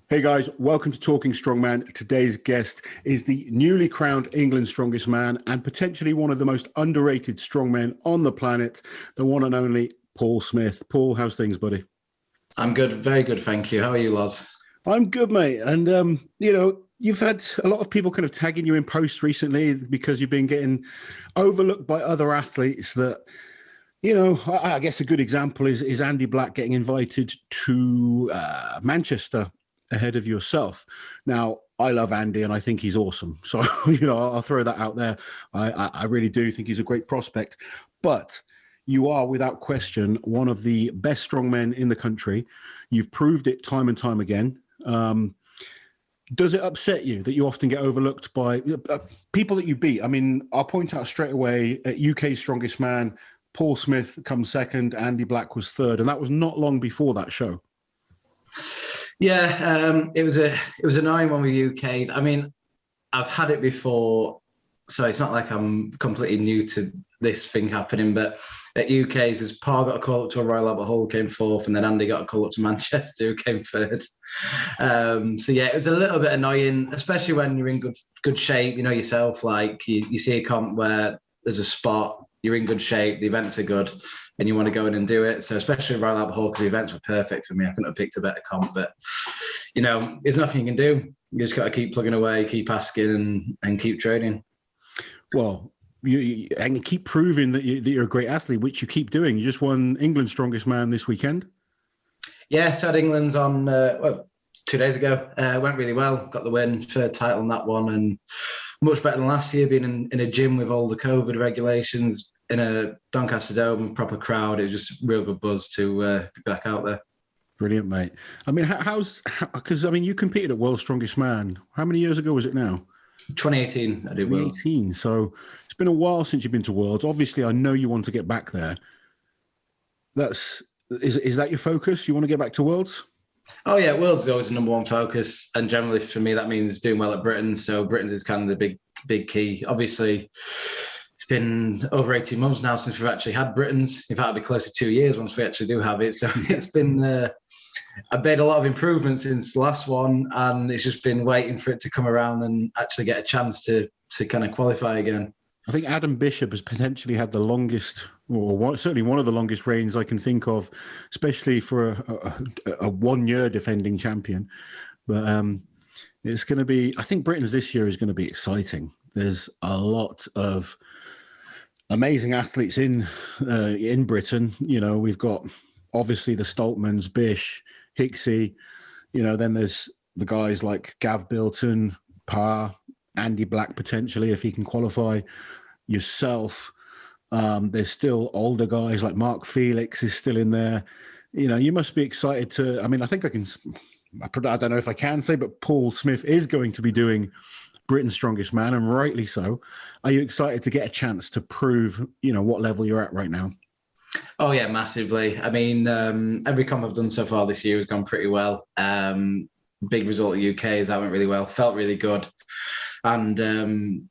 Hey guys, welcome to Talking Strongman. Today's guest is the newly crowned England's strongest man and potentially one of the most underrated strongmen on the planet, the one and only Paul Smith. Paul, how's things, buddy? I'm good, very good, thank you. How are you, Loz? I'm good, mate. And, you've had a lot of people kind of tagging you in posts recently because you've been getting overlooked by other athletes that, I guess a good example is Andy Black getting invited to Manchester ahead of yourself. Now, I love Andy and I think he's awesome. So, I'll throw that out there. I really do think he's a great prospect. But you are, without question, one of the best strongmen in the country. You've proved it time and time again. Does it upset you that you often get overlooked by people that you beat? I mean, I'll point out straight away, at UK's Strongest Man, Paul Smith comes second, Andy Black was third, and that was not long before that show. Yeah, it was annoying when we were UK. I mean, I've had it before, so it's not like I'm completely new to this thing happening. But at UK's, as Paul got a call up to a Royal Albert Hall, came fourth, and then Andy got a call up to Manchester, who came third. So yeah, it was a little bit annoying, especially when you're in good shape. You know yourself, like you see a comp where there's a spot, you're in good shape, the events are good, and you want to go in and do it. So especially Royal Albert Hall, because the events were perfect for me. I couldn't have picked a better comp, but there's nothing you can do. You just got to keep plugging away, keep asking, and keep training. Well, and keep proving that you're a great athlete, which you keep doing. You just won England's Strongest Man this weekend. Yeah, so England's on 2 days ago. Went really well. Got the win, third title on that one, and much better than last year. Being in a gym with all the COVID regulations, in a Doncaster Dome, proper crowd. It was just real good buzz to be back out there. Brilliant, mate. I mean, because you competed at World's Strongest Man. How many years ago was it now? 2018, I did Worlds. 2018. So it's been a while since you've been to Worlds. Obviously, I know you want to get back there. Is that your focus? You want to get back to Worlds? Oh yeah, Worlds is always the number one focus, and generally for me that means doing well at Britain. So Britain's is kind of the big key. Obviously, it's been over 18 months now since we've actually had Britain's. In fact, it'll be close to 2 years once we actually do have it. So it's been I've made a lot of improvements since the last one, and it's just been waiting for it to come around and actually get a chance to kind of qualify again. I think Adam Bishop has potentially had the longest, or certainly one of the longest reigns I can think of, especially for a 1 year defending champion. But it's going to be, I think Britain's this year is going to be exciting. There's a lot of amazing athletes in Britain. We've got obviously the Stoltmans, Bish, Hicksey. Then there's the guys like Gav Bilton, Parr, Andy Black potentially if he can qualify. Yourself. There's still older guys like Mark Felix is still in there. You must be excited to. I mean, I think I don't know if I can say, but Paul Smith is going to be doing Britain's Strongest Man, and rightly so. Are you excited to get a chance to prove, what level you're at right now? Oh yeah, massively. I mean, every comp I've done so far this year has gone pretty well. Big result at UK is that went really well. Felt really good, and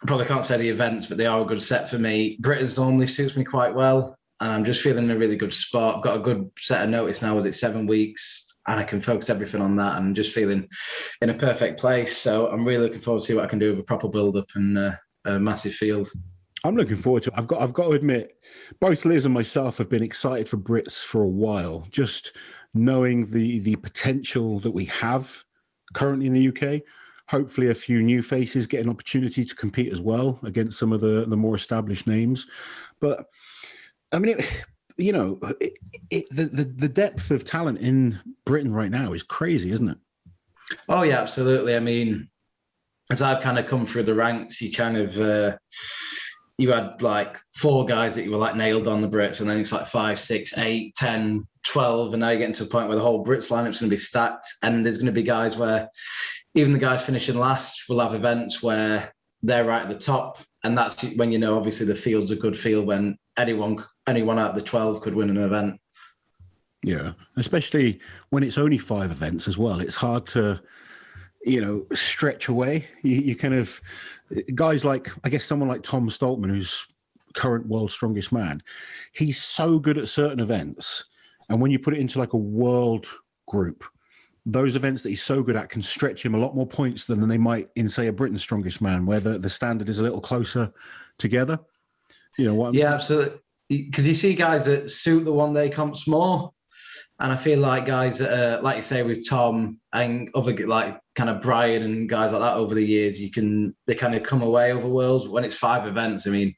probably can't say the events, but they are a good set for me. Britain's normally suits me quite well, and I'm just feeling in a really good spot. I've got a good set of notice now. Was it 7 weeks? And I can focus everything on that, and I'm just feeling in a perfect place. So I'm really looking forward to see what I can do with a proper build-up and a massive field. I'm looking forward to it. I've got to admit, both Liz and myself have been excited for Brits for a while, just knowing the potential that we have currently in the UK. Hopefully a few new faces get an opportunity to compete as well against some of the more established names. But, I mean, the depth of talent in Britain right now is crazy, isn't it? Oh, yeah, absolutely. I mean, as I've kind of come through the ranks, you had like 4 guys that you were like nailed on the Brits, and then it's like 5, 6, 8, 10, 12, and now you're getting to a point where the whole Brits lineup's going to be stacked, and there's going to be guys where even the guys finishing last will have events where they're right at the top, and that's when obviously the field's a good field when anyone out of the 12 could win an event. Yeah, especially when it's only 5 events as well. It's hard to stretch away. You kind of, guys like, I guess someone like Tom Stoltman, who's current world's strongest man, he's so good at certain events. And when you put it into like a world group, those events that he's so good at can stretch him a lot more points than they might in, say, a Britain's Strongest Man, where the standard is a little closer together. You know what I'm Yeah, absolutely. Because you see guys that suit the one day comps more. And I feel like guys that are, like you say, with Tom and other like kind of Brian and guys like that over the years, they kind of come away over worlds. When it's 5 events, I mean,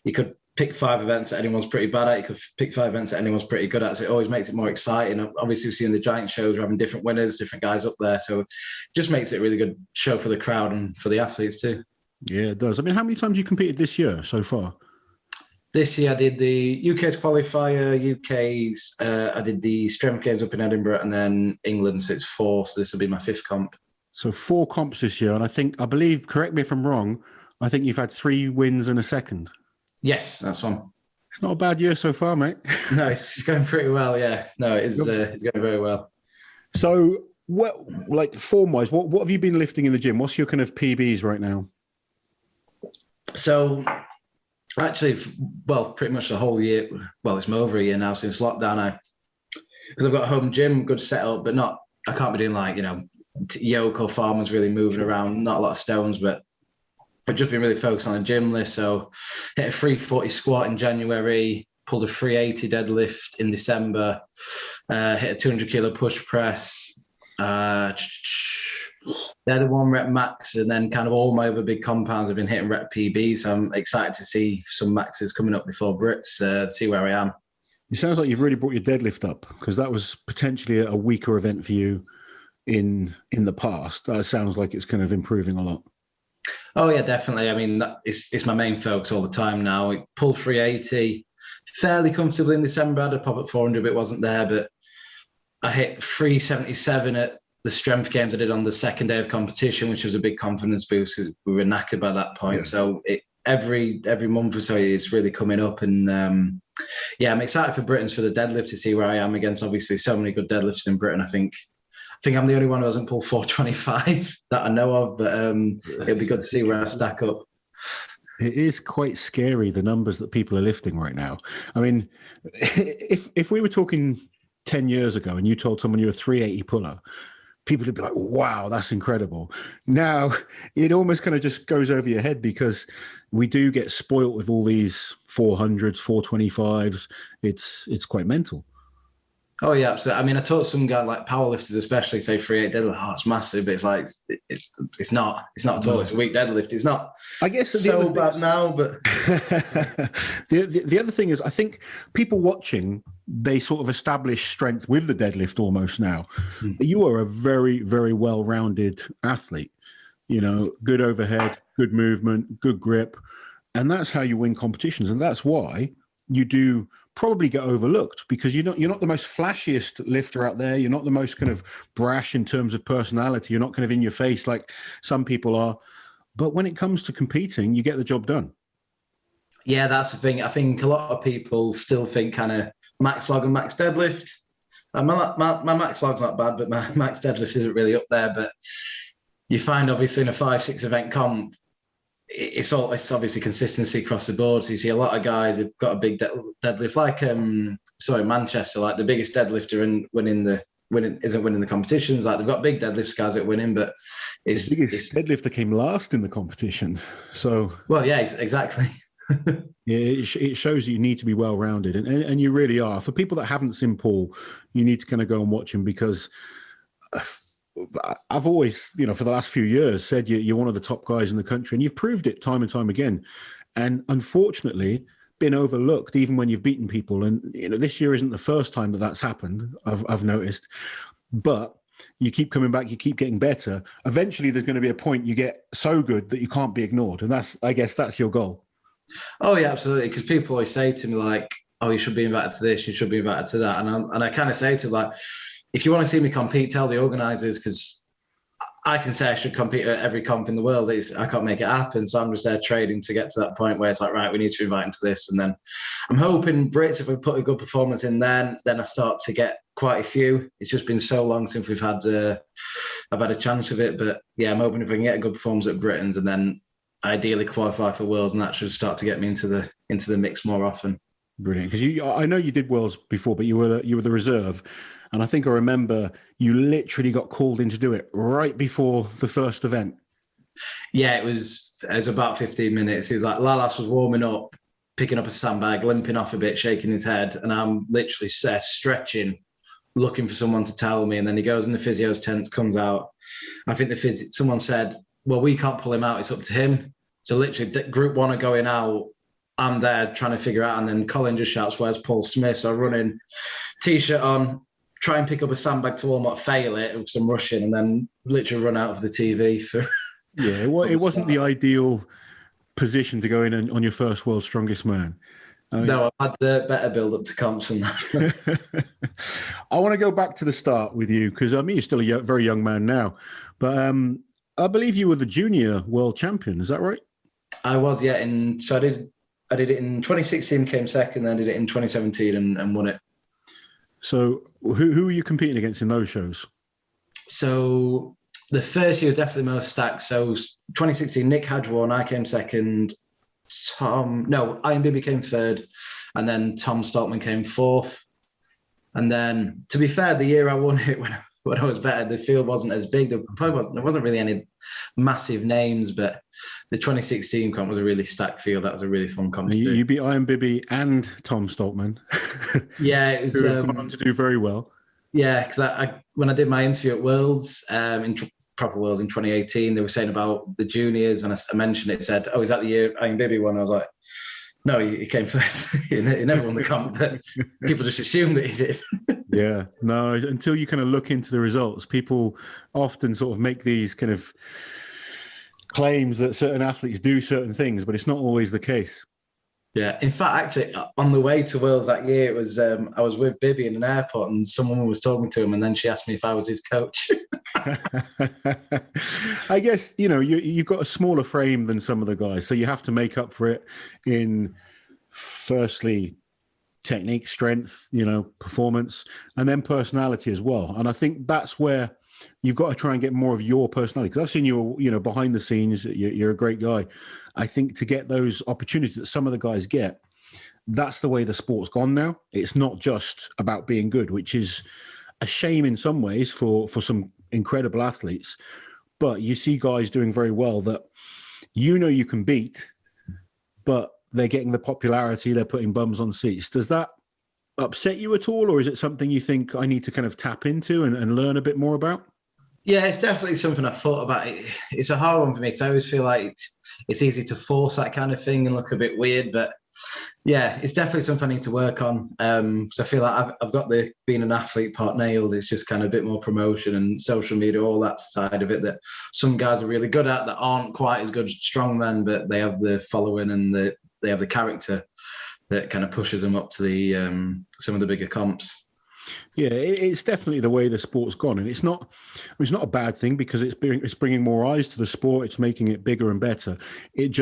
you could pick 5 events that anyone's pretty bad at. You could pick 5 events that anyone's pretty good at. So it always makes it more exciting. Obviously, we've seen the giant shows, we're having different winners, different guys up there. So it just makes it a really good show for the crowd and for the athletes too. Yeah, it does. I mean, how many times have you competed this year so far? This year I did the UK's qualifier, I did the strength games up in Edinburgh, and then England. So it's 4. So this will be my 5th comp. So 4 comps this year. And I believe, correct me if I'm wrong, I think you've had 3 wins and a second. Yes, that's one. It's not a bad year so far, mate. No, it's going pretty well. Yeah, no, it's going very well. So, like form-wise, what have you been lifting in the gym? What's your kind of PBs right now? So, actually, well, pretty much the whole year. Well, it's over a year now since lockdown. Because I've got a home gym, good setup, but I can't be doing like, yoke or farmers really moving around. Not a lot of stones, but I've just been really focused on a gym lift. So hit a 340 squat in January, pulled a 380 deadlift in December, hit a 200 kilo push press, they're the 1 rep max, and then kind of all my other big compounds have been hitting rep PB. So I'm excited to see some maxes coming up before Brits, see where I am. It sounds like you've really brought your deadlift up, because that was potentially a weaker event for you in the past. It sounds like it's kind of improving a lot. Oh yeah, definitely. I mean, it's my main focus all the time now. I pulled 380 fairly comfortably in December. I had a pop at 400, but it wasn't there. But I hit 377 at the strength games I did on the second day of competition, which was a big confidence boost because we were knackered by that point. Yeah. So every month or so, it's really coming up. And I'm excited for Britons for the deadlift to see where I am against obviously so many good deadlifters in Britain. I think I'm the only one who hasn't pulled 425 that I know of, but it'll be good to see where I stack up. It is quite scary, the numbers that people are lifting right now. I mean, if we were talking 10 years ago and you told someone you're a 380 puller, people would be like, wow, that's incredible. Now, it almost kind of just goes over your head because we do get spoilt with all these 400s, 425s. It's quite mental. Oh yeah, absolutely. I mean, I taught some guy like powerlifters, especially say 380 deadlift. Oh, it's massive, but it's like it's not at all. It's a weak deadlift. It's not. I guess so bad now, but the other thing is, I think people watching, they sort of establish strength with the deadlift almost now. You are a very, very well-rounded athlete. Good overhead, good movement, good grip, and that's how you win competitions, and that's why you do probably get overlooked, because you're not the most flashiest lifter out there. You're not the most kind of brash in terms of personality. You're not kind of in your face like some people are. But when it comes to competing, you get the job done. Yeah, that's the thing. I think a lot of people still think kind of max log and max deadlift. My max log's not bad, but my max deadlift isn't really up there. But you find obviously in a 5-6 event comp, it's obviously consistency across the board. So you see a lot of guys who've got a big deadlift, like Manchester, like the biggest deadlifter isn't winning the competitions. Like they've got big deadlift guys that are winning, but the biggest deadlifter came last in the competition. So exactly. Yeah, it shows you need to be well-rounded, and you really are. For people that haven't seen Paul, you need to kind of go and watch him, because I've always, for the last few years said you're one of the top guys in the country, and you've proved it time and time again. And unfortunately, been overlooked even when you've beaten people. And this year isn't the first time that's happened. I've noticed, but you keep coming back, you keep getting better. Eventually, there's going to be a point you get so good that you can't be ignored, and I guess that's your goal. Oh yeah, absolutely. Because people always say to me like, "Oh, you should be invited to this, you should be invited to that," and I kind of say to them, like, if you want to see me compete, tell the organisers, because I can say I should compete at every comp in the world. I can't make it happen. So I'm just there trading to get to that point where it's like, right, we need to invite him to this. And then I'm hoping Brits, if we put a good performance in then I start to get quite a few. It's just been so long since I've had a chance of it. But yeah, I'm hoping if I can get a good performance at Britons and then ideally qualify for Worlds, and that should start to get me into the mix more often. Brilliant. Because I know you did worlds before, but you were the reserve, and I think I remember you literally got called in to do it right before the first event. Yeah, it was about 15 minutes. It was like Lalas was warming up, picking up a sandbag, limping off a bit, shaking his head, and I'm literally stretching, looking for someone to towel me. And then he goes in the physio's tent, comes out. I think someone said, well, we can't pull him out. It's up to him. So literally group one are going out. I'm there trying to figure out. And then Colin just shouts, where's Paul Smith? So I run in, T-shirt on, try and pick up a sandbag to warm up, fail it because I'm rushing, and then literally run out of the TV for... Yeah, it wasn't the ideal position to go in on your first World's Strongest Man. No, I had a better build-up to comps than that. I want to go back to the start with you because you're still a very young man now, but I believe you were the junior world champion. Is that right? I was, yeah. So I did it in 2016, came second, then I did it in 2017 and won it. So who were you competing against in those shows? So the first year was definitely most stacked. So 2016, Nick Hadge won, I came second. Ian Bibby came third, and then Tom Stoltman came fourth. And then, to be fair, the year I won it, when I was better, the field wasn't as big. There wasn't really any massive names, but the 2016 comp was a really stacked field. That was a really fun comp. You beat Ian Bibby and Tom Stoltman. Yeah, it was. Who have gone on to do very well. Yeah, because when I did my interview at Worlds, in Proper Worlds in 2018, they were saying about the juniors, and I mentioned it. Said, "Oh, is that the year Ian Bibby won?" I was like, "No, he came first. he never won the comp." But people just assumed that he did. Yeah, no. Until you kind of look into the results, people often sort of make these kind of claims that certain athletes do certain things, but it's not always the case. Yeah, in fact, actually, on the way to Worlds that year, it was I was with Bibby in an airport, and someone was talking to him, and then she asked me if I was his coach. I guess you've got a smaller frame than some of the guys, so you have to make up for it in, firstly, technique, strength, performance, and then personality as well. And I think that's where you've got to try and get more of your personality. Because I've seen you, behind the scenes. You're a great guy. I think to get those opportunities that some of the guys get, that's the way the sport's gone now. It's not just about being good, which is a shame in some ways for some incredible athletes. But you see guys doing very well that you can beat, but they're getting the popularity, they're putting bums on seats. Does that upset you at all, or is it something you think I need to kind of tap into and learn a bit more about? Yeah, it's definitely something I've thought about. It's a hard one for me because I always feel like it's easy to force that kind of thing and look a bit weird. But yeah, it's definitely something I need to work on. So I feel like I've got the being an athlete part nailed. It's just kind of a bit more promotion and social media, all that side of it that some guys are really good at that aren't quite as good as strongmen, but they have the following and they have the character that kind of pushes them up to the some of the bigger comps. Yeah, it's definitely the way the sport's gone, and it's not a bad thing because it's bringing more eyes to the sport. It's making it bigger and better. It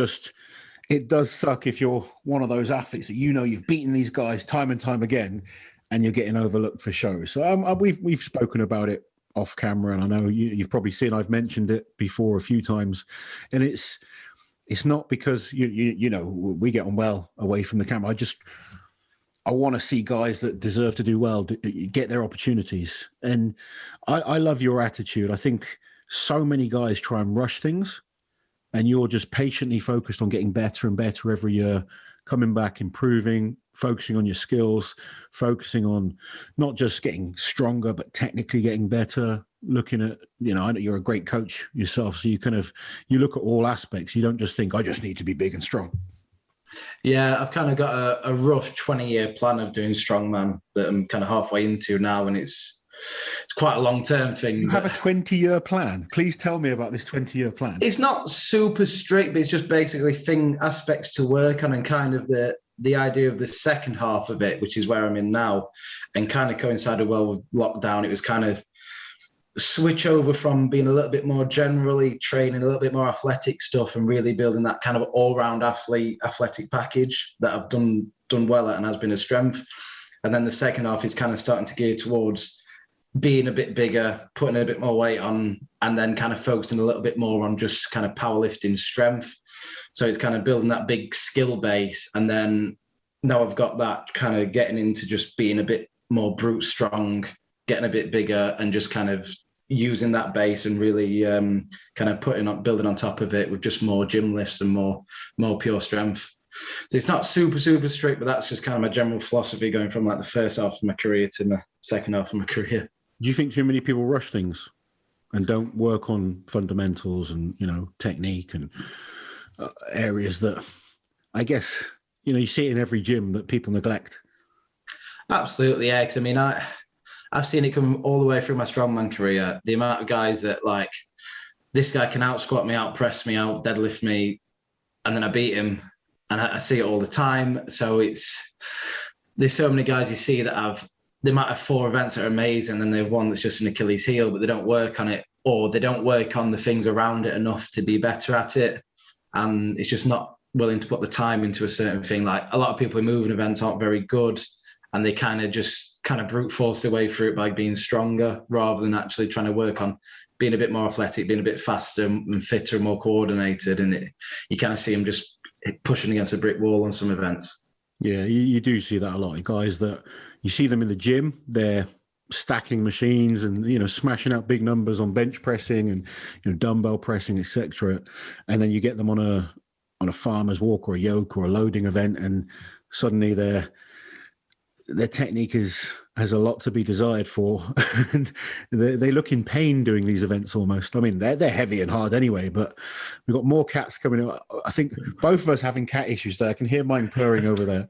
does suck if you're one of those athletes that you've beaten these guys time and time again, and you're getting overlooked for shows. So we've spoken about it off camera, and I know you've probably seen I've mentioned it before a few times, and it's not because we get on well away from the camera. I want to see guys that deserve to do well get their opportunities. And I love your attitude. I think so many guys try and rush things, and you're just patiently focused on getting better and better every year, coming back, improving, focusing on your skills, focusing on not just getting stronger, but technically getting better, looking at, I know you're a great coach yourself. So you look at all aspects. You don't just think, I just need to be big and strong. Yeah, I've kind of got a rough 20-year plan of doing strongman that I'm kind of halfway into now, and it's quite a long-term thing. You have a 20-year plan? Please tell me about this 20-year plan. It's not super strict, but it's just basically aspects to work on, and kind of the idea of the second half of it, which is where I'm in now, and kind of coincided well with lockdown. It was kind of switch over from being a little bit more generally training, a little bit more athletic stuff, and really building that kind of all-round athletic package that I've done well at and has been a strength. And then the second half is kind of starting to gear towards being a bit bigger, putting a bit more weight on, and then kind of focusing a little bit more on just kind of powerlifting strength. So it's kind of building that big skill base, and then now I've got that kind of getting into just being a bit more brute strong, getting a bit bigger, and just kind of using that base and really kind of building on top of it with just more gym lifts and more pure strength. So it's not super strict, but that's just kind of my general philosophy going from like the first half of my career to the second half of my career. Do you think too many people rush things and don't work on fundamentals and, you know, technique and areas that I guess, you know, you see it in every gym that people neglect? Absolutely, yeah. Because I mean, I've seen it come all the way through my strongman career. The amount of guys that like, this guy can out squat me, out press me, out deadlift me, and then I beat him. And I see it all the time. So there's so many guys you see that they might have 4 events that are amazing, and they have one that's just an Achilles heel, but they don't work on it, or they don't work on the things around it enough to be better at it. And it's just not willing to put the time into a certain thing. Like a lot of people who move in events aren't very good, and they kind of brute force their way through it by being stronger rather than actually trying to work on being a bit more athletic, being a bit faster and fitter and more coordinated. And you kind of see them just pushing against a brick wall on some events. Yeah, you do see that a lot. Guys that you see them in the gym, they're stacking machines and, you know, smashing out big numbers on bench pressing and, you know, dumbbell pressing, etc. And then you get them on a farmer's walk or a yoke or a loading event, and suddenly their technique has a lot to be desired for. And they look in pain doing these events almost. I mean, they're heavy and hard anyway, but we've got more cats coming up. I think both of us having cat issues there. I can hear mine purring over there.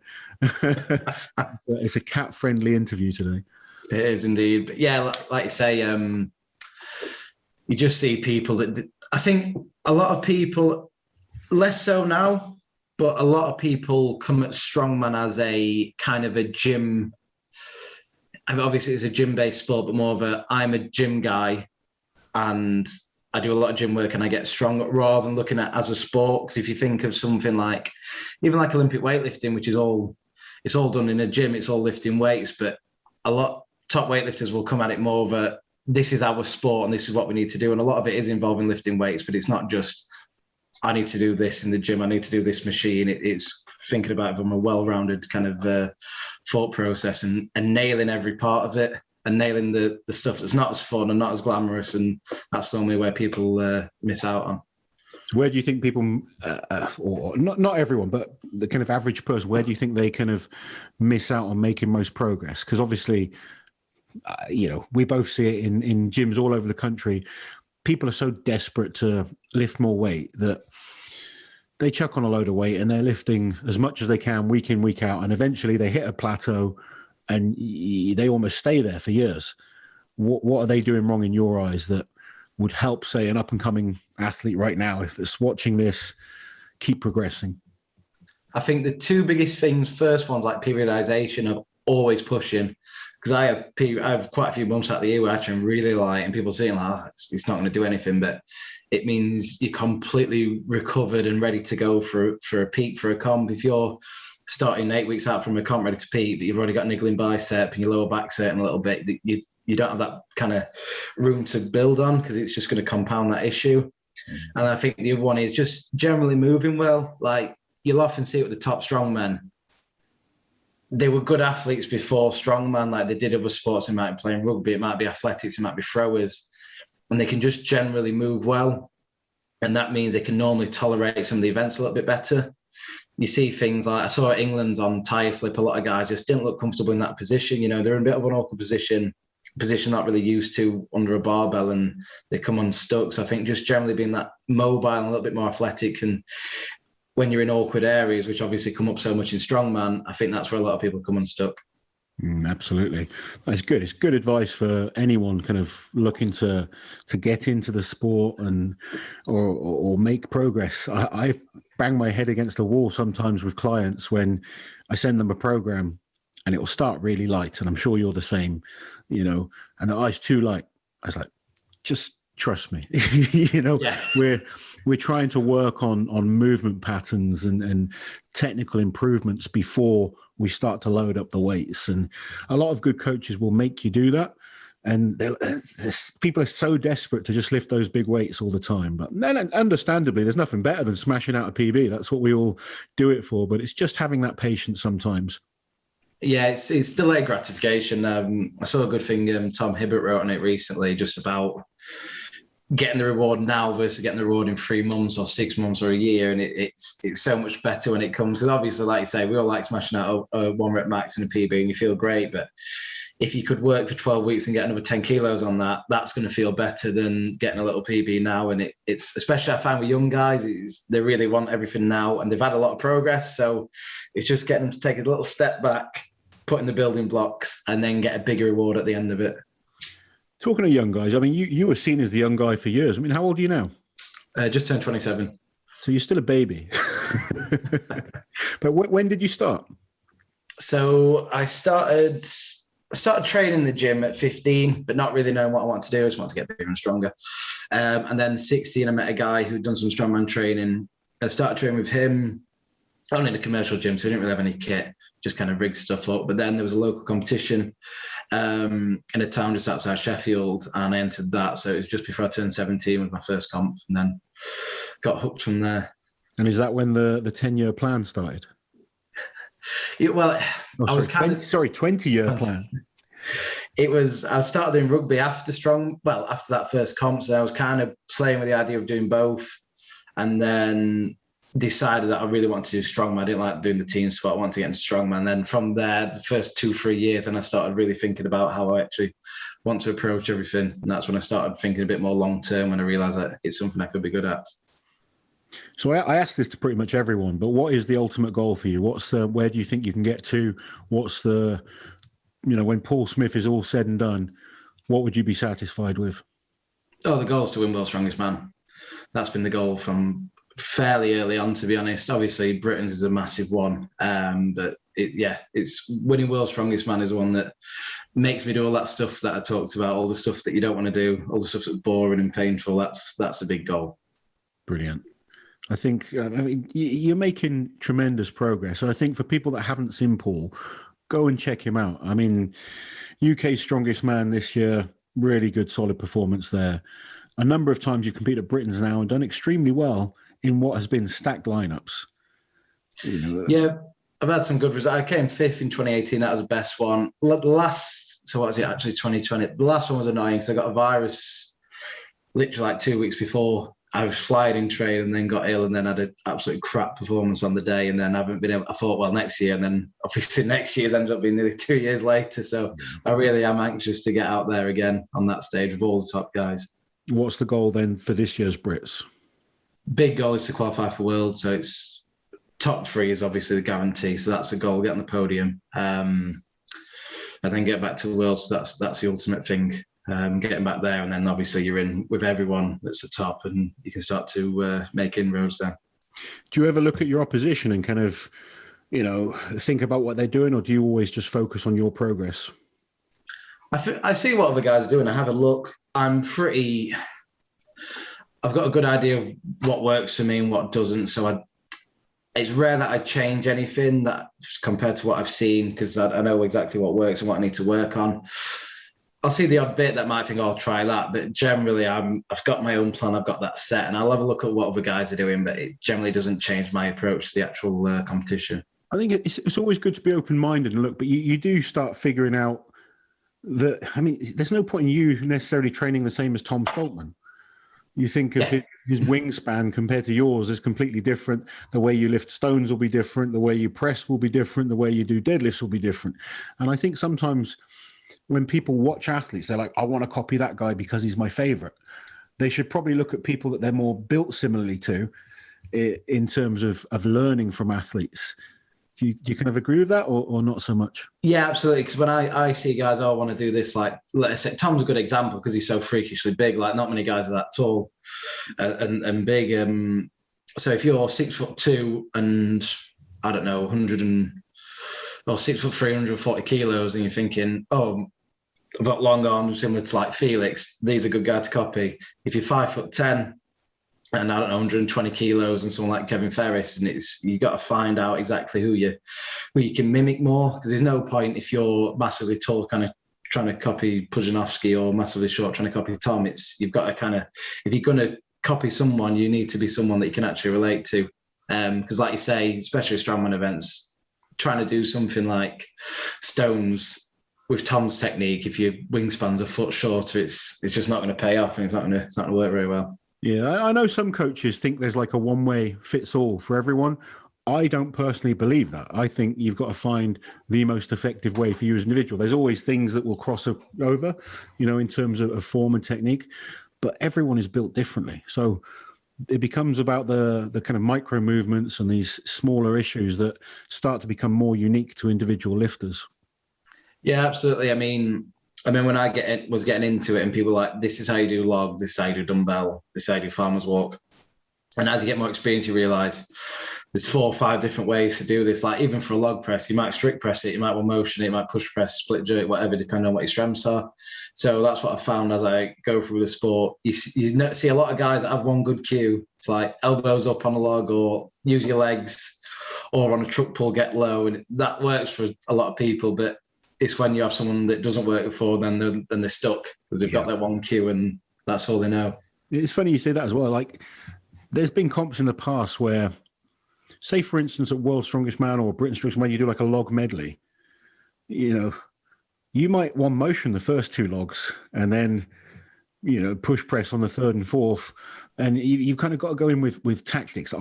It's a cat-friendly interview today. It is indeed. But yeah, like you say, you just see people that I think a lot of people, less so now, but a lot of people come at strongman as a kind of a gym. I mean, obviously, it's a gym-based sport, but more of I'm a gym guy and I do a lot of gym work and I get strong, rather than looking at it as a sport. Because if you think of something like, even like Olympic weightlifting, which is it's all done in a gym, it's all lifting weights, but a lot top weightlifters will come at it more of this is our sport and this is what we need to do. And a lot of it is involving lifting weights, but it's not just, I need to do this in the gym, I need to do this machine. It's thinking about it from a well-rounded kind of thought process and nailing every part of it and nailing the stuff that's not as fun and not as glamorous. And that's normally where people miss out on. So where do you think people, or not everyone, but the kind of average person, where do you think they kind of miss out on making most progress? Because obviously, you know, we both see it in gyms all over the country. People are so desperate to lift more weight that they chuck on a load of weight and they're lifting as much as they can week in, week out. And eventually they hit a plateau and they almost stay there for years. What are they doing wrong in your eyes that would help, say, an up-and-coming athlete right now, if it's watching this, keep progressing? I think the 2 biggest things, first one's like periodization of always pushing. Because I have quite a few months out of the year where I actually really light, and people saying, it's not going to do anything, but it means you're completely recovered and ready to go for a peak, for a comp. If you're starting 8 weeks out from a comp ready to peak, but you've already got niggling bicep and your lower back's hurting a little bit, you don't have that kind of room to build on, because it's just going to compound that issue. And I think the other one is just generally moving well. Like you'll often see it with the top strongmen. They were good athletes before strongman, like they did other sports. They might be playing rugby, it might be athletics, it might be throwers, and they can just generally move well. And that means they can normally tolerate some of the events a little bit better. You see things like, I saw at England on tire flip, a lot of guys just didn't look comfortable in that position. You know, they're in a bit of an awkward position not really used to under a barbell, and they come unstuck. So I think just generally being that mobile and a little bit more athletic, and when you're in awkward areas, which obviously come up so much in strongman, I think that's where a lot of people come unstuck. Absolutely. That's good. It's good advice for anyone kind of looking to get into the sport and or make progress. I bang my head against the wall sometimes with clients when I send them a program and it will start really light, and I'm sure you're the same, you know, and the eye's too light. I was like, just trust me. You know, yeah. We're trying to work on movement patterns and technical improvements before we start to load up the weights. And a lot of good coaches will make you do that. And people are so desperate to just lift those big weights all the time. But then, understandably, there's nothing better than smashing out a PB. That's what we all do it for. But it's just having that patience sometimes. Yeah, it's delayed gratification. I saw a good thing Tom Hibbert wrote on it recently, just about getting the reward now versus getting the reward in 3 months or 6 months or a year. And it's so much better when it comes, because obviously, like you say, we all like smashing out a 1 rep max in a PB and you feel great. But if you could work for 12 weeks and get another 10 kilos on that, that's going to feel better than getting a little PB now. And it's especially, I find with young guys, they really want everything now and they've had a lot of progress. So it's just getting them to take a little step back, put in the building blocks, and then get a bigger reward at the end of it. Talking of young guys, I mean, you were seen as the young guy for years. I mean, how old are you now? Just turned 27. So you're still a baby. But when did you start? So I started training in the gym at 15, but not really knowing what I wanted to do. I just wanted to get bigger and stronger. And then 16, I met a guy who'd done some strongman training. I started training with him only in a commercial gym, so we didn't really have any kit, just kind of rigged stuff up. But then there was a local competition in a town just outside Sheffield, and I entered that. So it was just before I turned 17 with my first comp, and then got hooked from there. And is that when the 10-year plan started? I was 20-year plan. I started doing rugby after that first comp. So I was kind of playing with the idea of doing both, and then decided that I really wanted to do strongman. I didn't like doing the team sport. I wanted to get into strongman. And then from there, the first 2-3 years, and I started really thinking about how I actually want to approach everything. And that's when I started thinking a bit more long term, when I realized that it's something I could be good at. So I asked this to pretty much everyone, but what is the ultimate goal for you? Where do you think you can get to? What's when Paul Smith is all said and done, what would you be satisfied with? Oh, the goal is to win World's Strongest Man. That's been the goal from fairly early on, to be honest. Obviously, Britain's is a massive one, but it's winning World's Strongest Man is the one that makes me do all that stuff that I talked about, all the stuff that you don't want to do, all the stuff that's boring and painful. That's a big goal. Brilliant. I think, you're making tremendous progress. And I think for people that haven't seen Paul, go and check him out. I mean, UK's Strongest Man this year, really good, solid performance there. A number of times you've competed at Britain's now and done extremely well in what has been stacked lineups. Yeah, I've had some good results. I came 5th in 2018. That was the best one. So what was it actually, 2020? The last one was annoying because I got a virus literally like 2 weeks before. I was flying in train and then got ill and then had an absolute crap performance on the day, and then I haven't been able. I thought, well, next year, and then obviously next year's ended up being nearly 2 years later. So I really am anxious to get out there again on that stage with all the top guys. What's the goal then for this year's Brits? Big goal is to qualify for World. So it's top 3 is obviously the guarantee. So that's the goal, get on the podium, and then get back to World. So that's the ultimate thing. Getting back there, and then obviously you're in with everyone that's the top, and you can start to make inroads there. Do you ever look at your opposition and kind of, think about what they're doing, or do you always just focus on your progress? I see what other guys are doing. I have a look. I've got a good idea of what works for me and what doesn't. So it's rare that I change anything that compared to what I've seen, because I know exactly what works and what I need to work on. I'll see the odd bit that might think, I'll try that. But generally, I've got my own plan. I've got that set, and I'll have a look at what other guys are doing. But it generally doesn't change my approach to the actual competition. I think it's always good to be open-minded and look, but you do start figuring out that, there's no point in you necessarily training the same as Tom Stoltman. You think of his wingspan compared to yours is completely different. The way you lift stones will be different. The way you press will be different. The way you do deadlifts will be different. And I think sometimes when people watch athletes, they're like, I want to copy that guy because he's my favorite. They should probably look at people that they're more built similarly to in terms of learning from athletes. Do you kind of agree with that or not so much? Yeah, absolutely. Because when I see guys, I want to do this, like, let's say Tom's a good example because he's so freakishly big. Like, not many guys are that tall and big. So if you're 6'2" and I don't know, 6'3", 140 kilos, and you're thinking, oh, I've got long arms similar to like Felix, these are a good guy to copy. If you're 5'10" and I don't know, 120 kilos and someone like Kevin Ferris, and you got to find out exactly who you can mimic more, because there's no point if you're massively tall kind of trying to copy Pudzianowski or massively short trying to copy Tom. You've got to kind of, if you're going to copy someone, you need to be someone that you can actually relate to. Because like you say, especially strongman events, trying to do something like Stones with Tom's technique, if your wingspan's a foot shorter, it's just not going to pay off, and it's not going to work very well. Yeah, I know some coaches think there's like a one-way fits all for everyone. I don't personally believe that. I think you've got to find the most effective way for you as an individual. There's always things that will cross over, in terms of form and technique, but everyone is built differently. So it becomes about the kind of micro movements and these smaller issues that start to become more unique to individual lifters. Yeah, absolutely. I mean, when I was getting into it, and people were like, this is how you do log, this is how you do dumbbell, this is how you do farmer's walk. And as you get more experience, you realize there's 4 or 5 different ways to do this. Like even for a log press, you might strict press it, you might one motion it, you might push press, split jerk, whatever, depending on what your strengths are. So that's what I found as I go through the sport. You see a lot of guys that have one good cue. It's like elbows up on a log, or use your legs, or on a truck pull, get low. And that works for a lot of people, but it's when you have someone that doesn't work before, then they're stuck because they've got that one cue and that's all they know. It's funny you say that as well. Like there's been comps in the past where, say for instance, at World's Strongest Man or Britain's Strongest Man, you do like a log medley. You might one motion the first 2 logs and then, push press on the 3rd and 4th. And you've kind of got to go in with tactics.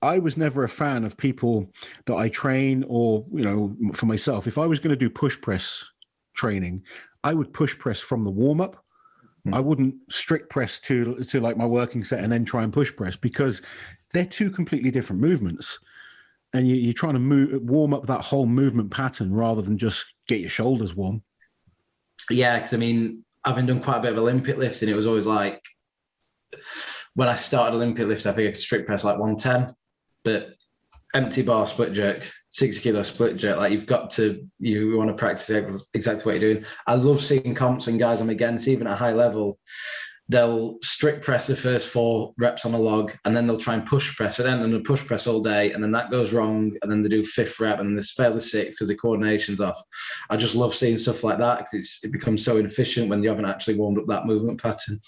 I was never a fan of people that I train or, for myself. If I was going to do push press training, I would push press from the warm up. I wouldn't strict press to like my working set and then try and push press, because they're 2 completely different movements. And you're trying to warm up that whole movement pattern rather than just get your shoulders warm. Yeah, because having done quite a bit of Olympic lifting, it was always like, when I started Olympic lifting, I think I could strict press like 110. But empty bar split jerk, 60 kilo split jerk, like you want to practice exactly what you're doing. I love seeing comps and guys I'm against, even at a high level, they'll strict press the first 4 reps on a log, and then they'll try and push press. So then they'll push press all day, and then that goes wrong, and then they do 5th rep, and then they fail the 6th because the coordination's off. I just love seeing stuff like that because it becomes so inefficient when you haven't actually warmed up that movement pattern.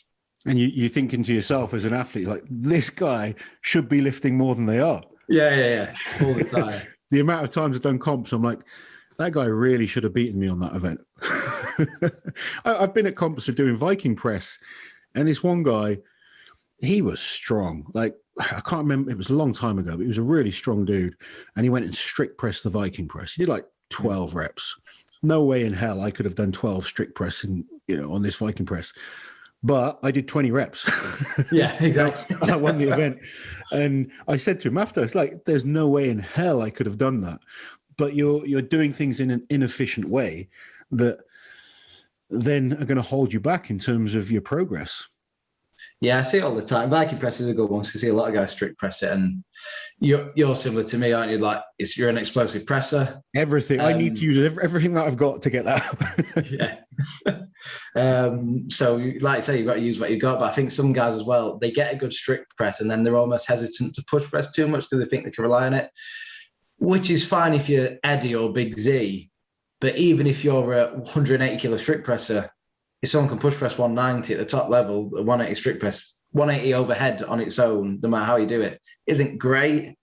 And you're thinking to yourself as an athlete, like, this guy should be lifting more than they are. Yeah. All the time. The amount of times I've done comps, I'm like, that guy really should have beaten me on that event. I've been at comps of doing Viking press, and this one guy, he was strong. Like, I can't remember, it was a long time ago, but he was a really strong dude. And he went and strict pressed the Viking press. He did like 12 reps. No way in hell I could have done 12 strict pressing, on this Viking press. But I did 20 reps. Yeah, exactly. And I won the event. And I said to him after, it's like, there's no way in hell I could have done that. But you're doing things in an inefficient way that then are going to hold you back in terms of your progress. Yeah, I see it all the time. Viking press is a good one. So I see a lot of guys strict press it, and you're similar to me, aren't you? Like, you're an explosive presser. Everything. I need to use everything that I've got to get that. Yeah. So, like I say, you've got to use what you've got. But I think some guys as well, they get a good strict press, and then they're almost hesitant to push press too much because they think they can rely on it, which is fine if you're Eddie or Big Z. But even if you're a 180 kilo strict presser, if someone can push press 190 at the top level, a 180 strict press, 180 overhead on its own, no matter how you do it, isn't great.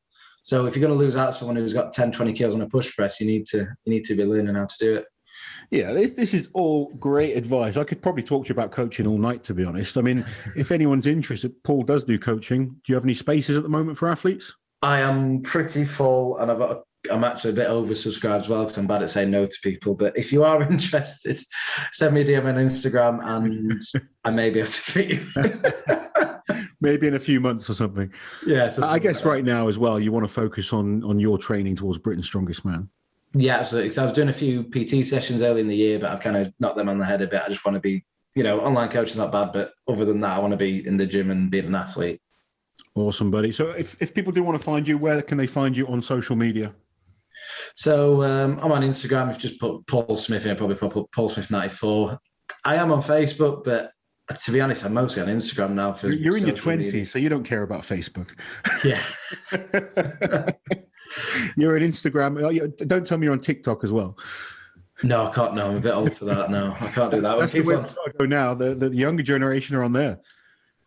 So if you're going to lose out someone who's got 10, 20 kilos on a push press, you need to be learning how to do it. Yeah, this is all great advice. I could probably talk to you about coaching all night, to be honest. I mean, if anyone's interested, Paul does do coaching. Do you have any spaces at the moment for athletes? I am pretty full, and I'm actually a bit oversubscribed as well because I'm bad at saying no to people. But if you are interested, send me a DM on Instagram and I may be able to fit you. Maybe in a few months or something. Yeah. I guess right now as well, you want to focus on your training towards Britain's Strongest Man. Yeah, absolutely. Because I was doing a few PT sessions early in the year, but I've kind of knocked them on the head a bit. I just want to be, online coaching is not bad, but other than that, I want to be in the gym and being an athlete. Awesome, buddy. So if people do want to find you, where can they find you on social media? So I'm on Instagram. If you just put Paul Smith in, I'll probably pop up Paul Smith 94. I am on Facebook, but to be honest, I'm mostly on Instagram now. You're in your 20s, so you don't care about Facebook. Yeah. You're on Instagram. Don't tell me you're on TikTok as well. No, I can't. No, I'm a bit old for that. No, I can't do that. That's the way it's got to go now. The younger generation are on there.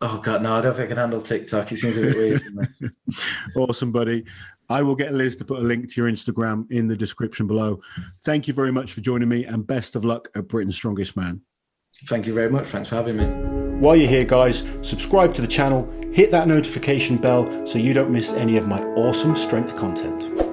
Oh God, no, I don't think I can handle TikTok. It seems a bit weird for me. Awesome, buddy. I will get Liz to put a link to your Instagram in the description below. Thank you very much for joining me, and best of luck at Britain's Strongest Man. Thank you very much. Thanks for having me. While you're here, guys, subscribe to the channel, hit that notification bell so you don't miss any of my awesome strength content.